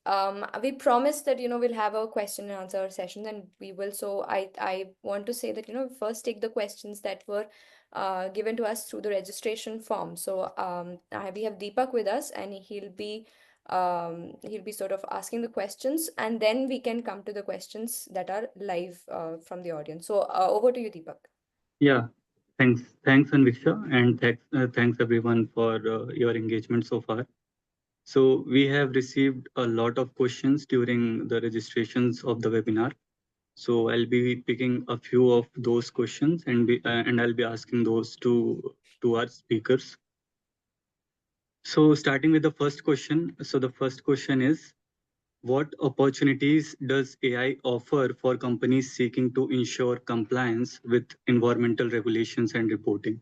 We promised that, we'll have a question and answer session, and we will. So I want to say that, first take the questions that were given to us through the registration form. So we have Deepak with us, and he'll be sort of asking the questions, and then we can come to the questions that are live from the audience. So over to you, Deepak. Yeah, thanks, Anviksha, and thanks everyone for your engagement so far. So we have received a lot of questions during the registrations of the webinar. So I'll be picking a few of those questions, and I'll be asking those to our speakers. So starting with the first question. So the first question is, what opportunities does AI offer for companies seeking to ensure compliance with environmental regulations and reporting?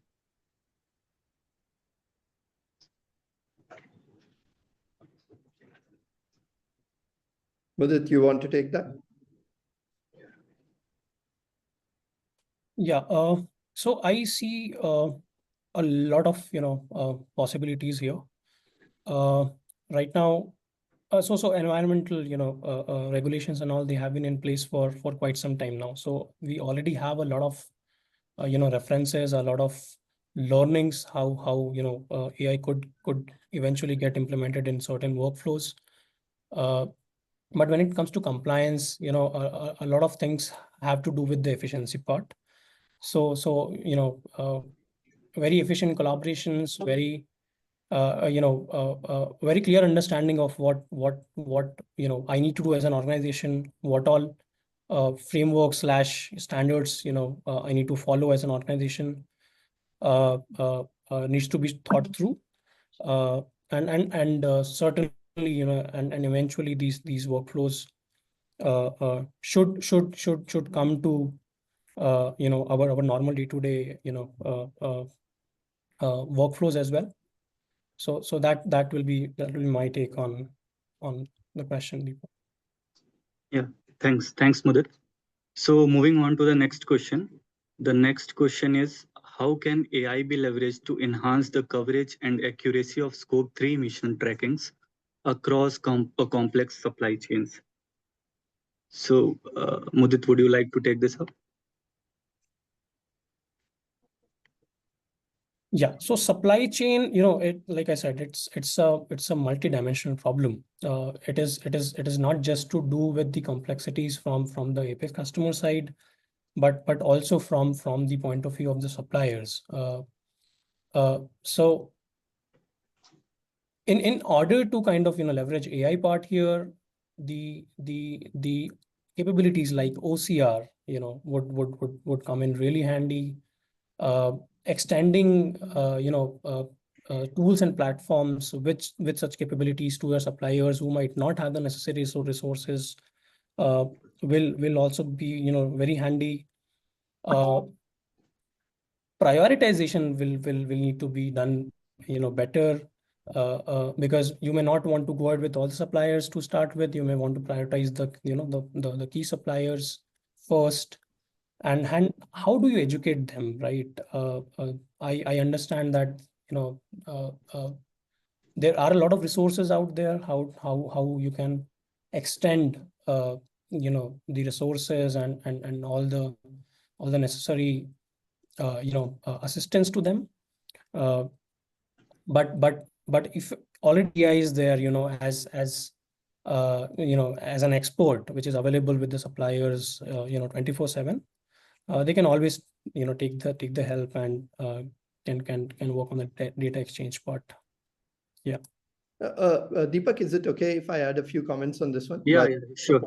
Mudit, you want to take that? Yeah. So I see a lot of possibilities here. Right now, so environmental regulations and all, they have been in place for quite some time now. So we already have a lot of references, a lot of learnings how AI could eventually get implemented in certain workflows. But when it comes to compliance, a lot of things have to do with the efficiency part. So very efficient collaborations, very very clear understanding of what I need to do as an organization, what all framework / standards I need to follow as an organization needs to be thought through, and certainly and eventually these workflows should come to our normal day-to-day workflows as well. So that will be my take on the question, Deepak. Yeah, thanks, Mudit. So moving on to the next question. The next question is, how can AI be leveraged to enhance the coverage and accuracy of Scope 3 emission trackings across complex supply chains? So, Mudit, would you like to take this up? Yeah. So supply chain, like I said, it's a multi-dimensional problem. It is not just to do with the complexities from the API customer side, but also from the point of view of the suppliers. So in order to kind of leverage AI part here, the capabilities like OCR would come in really handy. Extending tools and platforms with such capabilities to your suppliers who might not have the necessary resources will also be very handy. Prioritization will need to be done better, because you may not want to go ahead with all the suppliers to start with. You may want to prioritize the key suppliers first. And how do you educate them, right? I understand that there are a lot of resources out there. How you can extend the resources and all the necessary assistance to them. But if already AI is there, as as an expert which is available with the suppliers 24/7, they can always take the help and can work on the data exchange part. Yeah. Deepak, is it okay if I add a few comments on this one? Yeah, sure.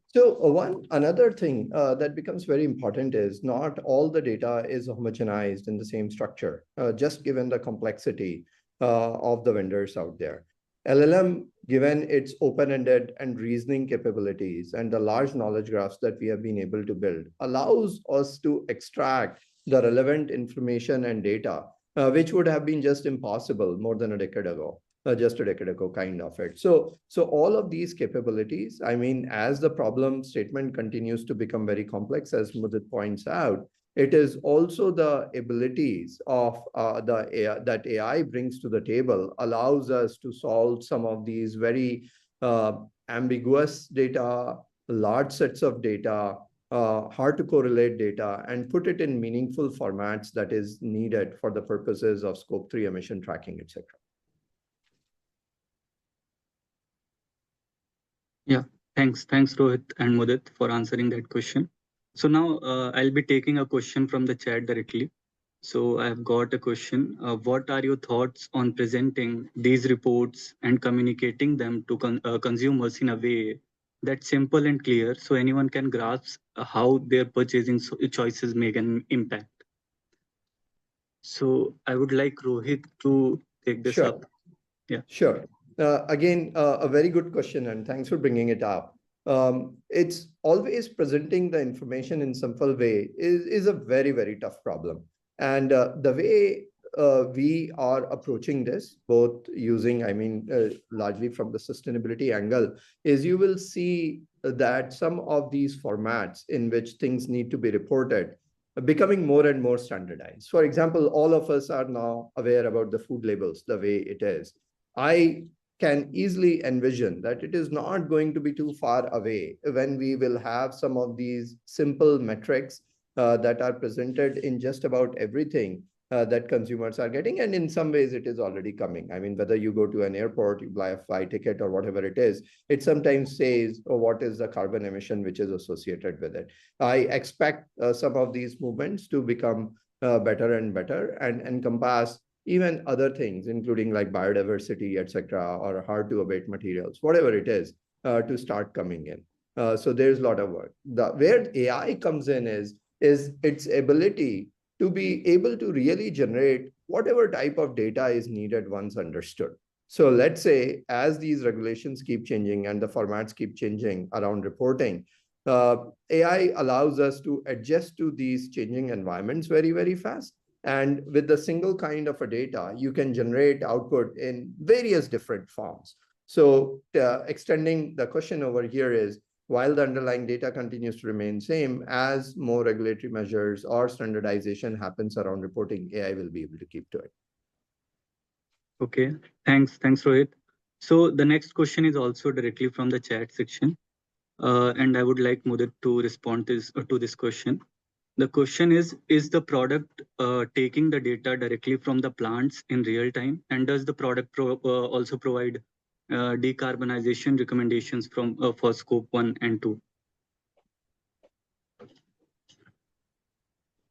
So another thing that becomes very important is not all the data is homogenized in the same structure, just given the complexity of the vendors out there. LLM, given its open-ended and reasoning capabilities and the large knowledge graphs that we have been able to build, allows us to extract the relevant information and data, which would have been just impossible more than a decade ago. Just a decade ago, kind of it. So all of these capabilities, I mean, as the problem statement continues to become very complex, as Mudit points out, it is also the abilities of the AI, that AI brings to the table allows us to solve some of these very ambiguous data, large sets of data, hard to correlate data, and put it in meaningful formats that is needed for the purposes of Scope 3 emission tracking, etc. Yeah, thanks Rohit and Mudit for answering that question. So now I'll be taking a question from the chat directly. So I've got a question. What are your thoughts on presenting these reports and communicating them to consumers in a way that's simple and clear so anyone can grasp how their purchasing choices make an impact? So I would like Rohit to take this Sure. up. Yeah. Sure. Again, a very good question, and thanks for bringing it up. It's always presenting the information in simple way is a very, very tough problem. And the way we are approaching this, both using, I mean, largely from the sustainability angle, is you will see that some of these formats in which things need to be reported are becoming more and more standardized. For example, all of us are now aware about the food labels, the way it is. I can easily envision that it is not going to be too far away when we will have some of these simple metrics that are presented in just about everything that consumers are getting. And in some ways, it is already coming. I mean, whether you go to an airport, you buy a flight ticket or whatever it is, it sometimes says, oh, what is the carbon emission which is associated with it. I expect some of these movements to become better and better and encompass even other things, including like biodiversity, etc., or hard to abate materials, whatever it is, to start coming in. So there's a lot of work. Where AI comes in is its ability to be able to really generate whatever type of data is needed once understood. So let's say as these regulations keep changing and the formats keep changing around reporting, AI allows us to adjust to these changing environments very, very fast. And with the single kind of a data, you can generate output in various different forms. So extending the question over here is, while the underlying data continues to remain same, as more regulatory measures or standardization happens around reporting, AI will be able to keep to it. Okay, thanks Rohit. So the next question is also directly from the chat section. And I would like Mudit to respond to this question. The question is the product taking the data directly from the plants in real time? And does the product also provide decarbonisation recommendations for scope 1 and 2?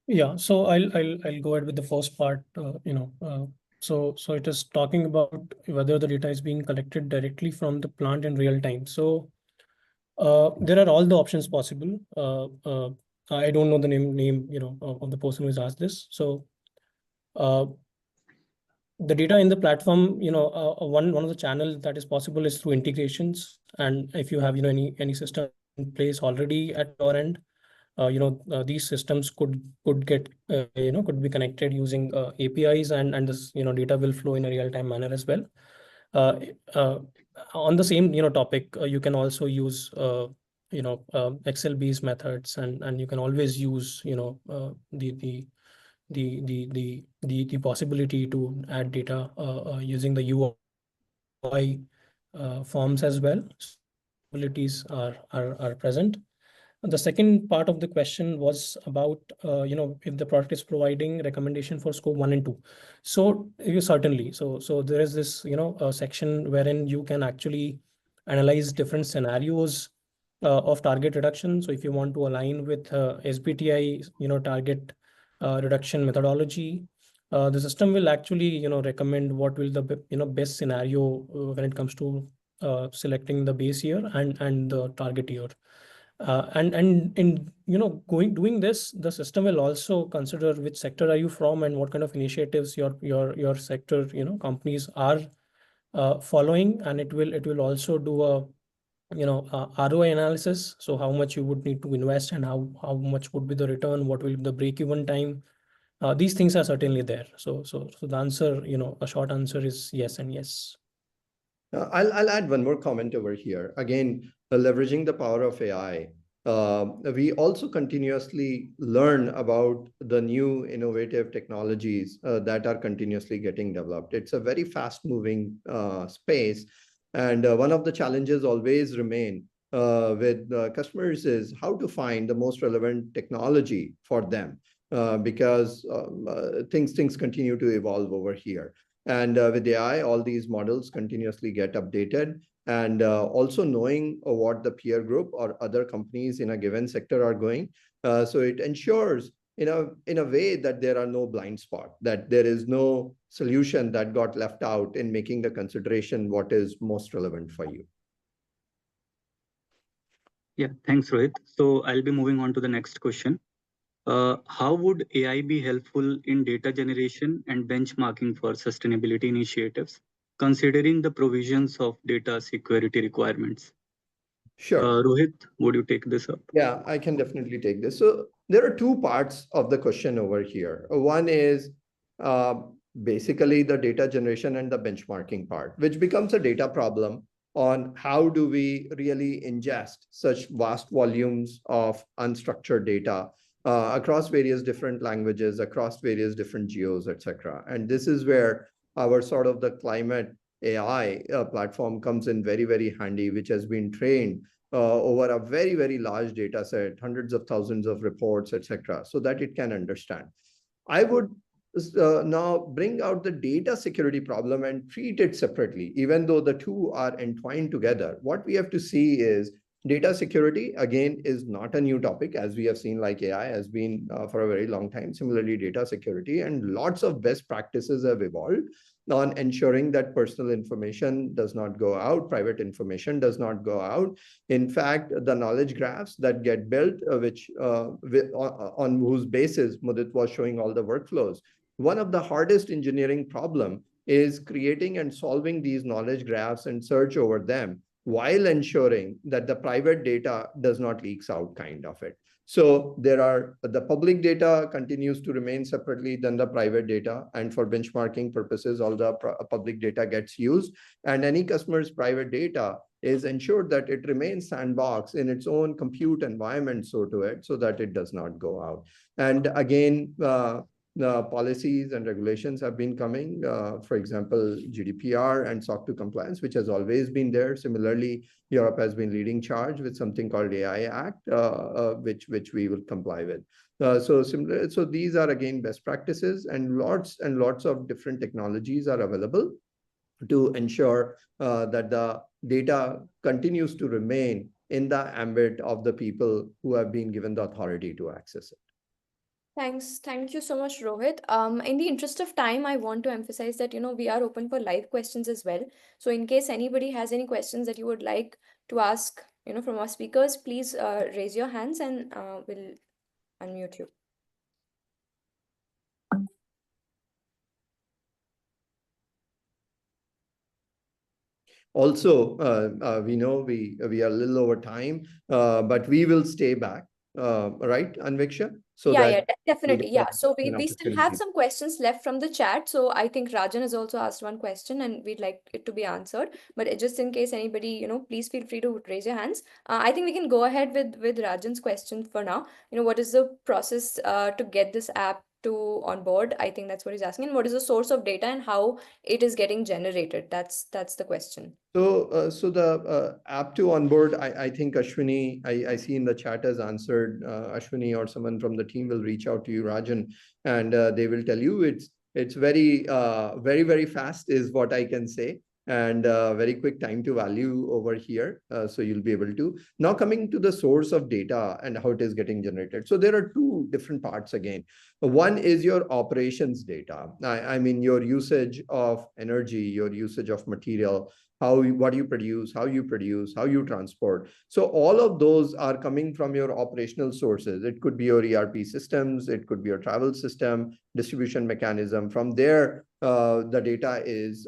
Yeah, so I'll go ahead with the first part. So it is talking about whether the data is being collected directly from the plant in real time. So there are all the options possible. I don't know the name of the person who has asked this. So the data in the platform, one of the channels that is possible is through integrations. And if you have any system in place already at your end, these systems could get could be connected using APIs, and this data will flow in a real-time manner as well. On the same topic, you can also use Excel-based methods, and you can always use the possibility to add data using the UI forms as well. Abilities are present. The second part of the question was about if the product is providing recommendation for scope 1 and 2. So certainly, so there is this section wherein you can actually analyze different scenarios of target reduction. So if you want to align with SBTi target reduction methodology, the system will actually, recommend what will the best scenario when it comes to selecting the base year and the target year. And in doing this, the system will also consider which sector are you from and what kind of initiatives your sector companies are following, and it will also do a ROI analysis. So how much you would need to invest and how much would be the return, what will be the break even time. These things are certainly there. So the answer, a short answer is yes and yes. I'll add one more comment over here. Again, leveraging the power of AI. We also continuously learn about the new innovative technologies that are continuously getting developed. It's a very fast-moving space, and one of the challenges always remain with customers is how to find the most relevant technology for them, because things continue to evolve over here. And with AI, all these models continuously get updated. And also knowing what the peer group or other companies in a given sector are going. So it ensures in a way that there are no blind spots, that there is no solution that got left out in making the consideration what is most relevant for you. Yeah, thanks, Rohit. So I'll be moving on to the next question. How would AI be helpful in data generation and benchmarking for sustainability initiatives, considering the provisions of data security requirements? Sure. Rohit, would you take this up? Yeah, I can definitely take this. So there are two parts of the question over here. One is uh, basically the data generation and the benchmarking part, which becomes a data problem on how do we really ingest such vast volumes of unstructured data across various different languages, across various different geos, etc. And this is where our sort of the climate AI platform comes in very, very handy, which has been trained over a very, very large data set, hundreds of thousands of reports, etc., so that it can understand. I would now bring out the data security problem and treat it separately, even though the two are entwined together. What we have to see is data security, again, is not a new topic, as we have seen, like AI has been for a very long time. Similarly, data security and lots of best practices have evolved on ensuring that personal information does not go out, private information does not go out. In fact, the knowledge graphs that get built, on whose basis Mudit was showing all the workflows, one of the hardest engineering problem is creating and solving these knowledge graphs and search over them while ensuring that the private data does not leaks out, kind of it. So there are the public data continues to remain separately than the private data. And for benchmarking purposes, all the public data gets used. And any customer's private data is ensured that it remains sandbox in its own compute environment, so to it, so that it does not go out. And again, the policies and regulations have been coming, for example, GDPR and SOC 2 compliance, which has always been there. Similarly, Europe has been leading charge with something called AI Act, which we will comply with. So these are again best practices, and lots of different technologies are available to ensure that the data continues to remain in the ambit of the people who have been given the authority to access it. Thanks. Thank you so much, Rohit. In the interest of time, I want to emphasize that, we are open for live questions as well. So in case anybody has any questions that you would like to ask, from our speakers, please raise your hands and we'll unmute you. Also, we know we are a little over time, but we will stay back, right, Anviksha? So Yeah, that definitely. Yeah. So an we still have opportunity. some questions left from the chat. So I think Rajan has also asked one question and we'd like it to be answered. But just in case anybody, please feel free to raise your hands. I think we can go ahead with Rajan's question for now. What is the process to get this app to onboard? I think that's what he's asking. And what is the source of data and how it is getting generated? That's the question. So the app to onboard, I think Ashwini, I see in the chat has answered. Ashwini or someone from the team will reach out to you, Rajan, and they will tell you it's very very fast is what I can say. and very quick time to value over here. So you'll be able to. Now coming to the source of data and how it is getting generated. So there are two different parts again. One is your operations data. I mean, your usage of energy, your usage of material, what you produce, how you transport. So all of those are coming from your operational sources. It could be your ERP systems, it could be your travel system, distribution mechanism. From there, the data is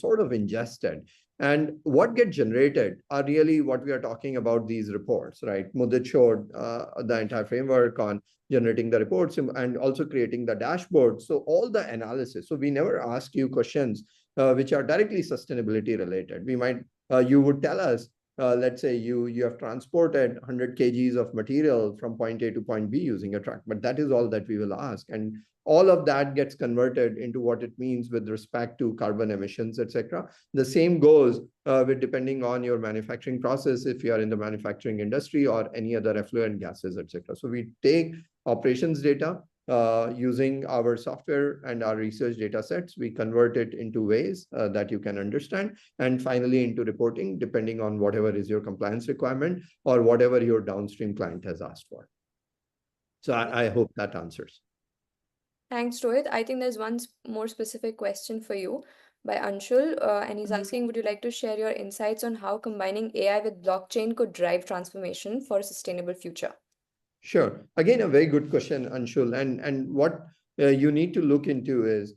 sort of ingested. And what gets generated are really what we are talking about, these reports, right? Mudit showed the entire framework on generating the reports and also creating the dashboard. So all the analysis. So we never ask you questions which are directly sustainability related. You would tell us, let's say you have transported 100 kgs of material from point A to point B using a truck, but that is all that we will ask. And all of that gets converted into what it means with respect to carbon emissions, etc. The same goes with depending on your manufacturing process, if you are in the manufacturing industry or any other effluent gases, etc. So we take operations data, using our software and our research data sets, we convert it into ways that you can understand, and finally into reporting, depending on whatever is your compliance requirement or whatever your downstream client has asked for. So I hope that answers. Thanks, Rohit. I think there's one more specific question for you by Anshul, and he's asking, would you like to share your insights on how combining AI with blockchain could drive transformation for a sustainable future? Sure. Again, a very good question, Anshul. And what you need to look into is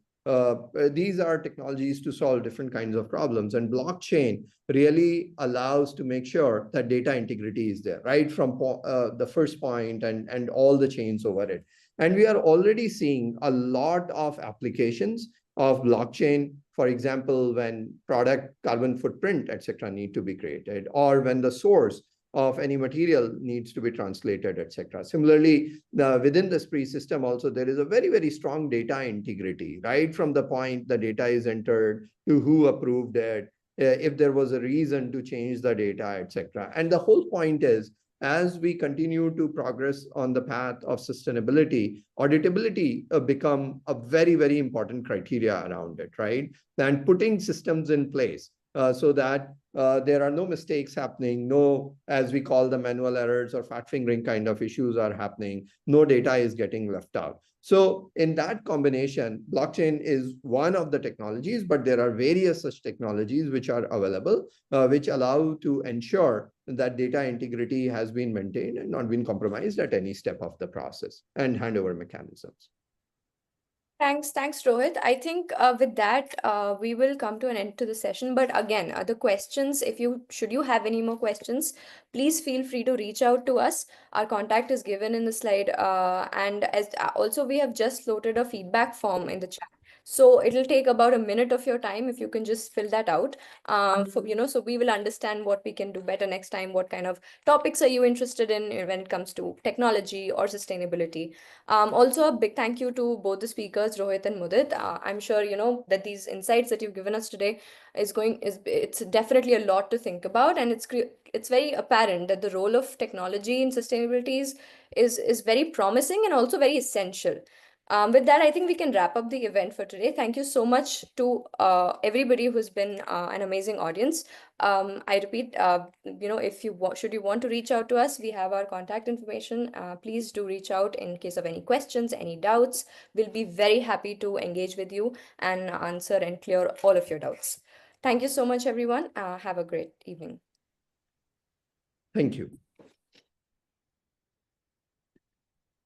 these are technologies to solve different kinds of problems. And blockchain really allows to make sure that data integrity is there, right from the first point and all the chains over it. And we are already seeing a lot of applications of blockchain. For example, when product carbon footprint, etc., need to be created, or when the source of any material needs to be translated, etc. Similarly, within the Sprih system also, there is a very, very strong data integrity, right? From the point the data is entered to who approved it, if there was a reason to change the data, etc. And the whole point is, as we continue to progress on the path of sustainability, auditability become a very, very important criteria around it, right? And putting systems in place so that there are no mistakes happening, no, as we call the manual errors or fat fingering kind of issues are happening, no data is getting left out. So in that combination, blockchain is one of the technologies, but there are various such technologies which are available, which allow to ensure that data integrity has been maintained and not been compromised at any step of the process, and handover mechanisms. Thanks, Rohit. I think with that, we will come to an end to the session. But again, the questions, should you have any more questions, please feel free to reach out to us. Our contact is given in the slide. And as also, we have just floated a feedback form in the chat. So it'll take about a minute of your time if you can just fill that out. So we will understand what we can do better next time. What kind of topics are you interested in when it comes to technology or sustainability? Also, a big thank you to both the speakers, Rohit and Mudit. I'm sure you know that these insights that you've given us today it's definitely a lot to think about, and it's very apparent that the role of technology in sustainability is very promising and also very essential. With that, I think we can wrap up the event for today. Thank you so much to everybody who's been an amazing audience. I repeat, if should you want to reach out to us, we have our contact information. Please do reach out in case of any questions, any doubts. We'll be very happy to engage with you and answer and clear all of your doubts. Thank you so much, everyone. Have a great evening. Thank you.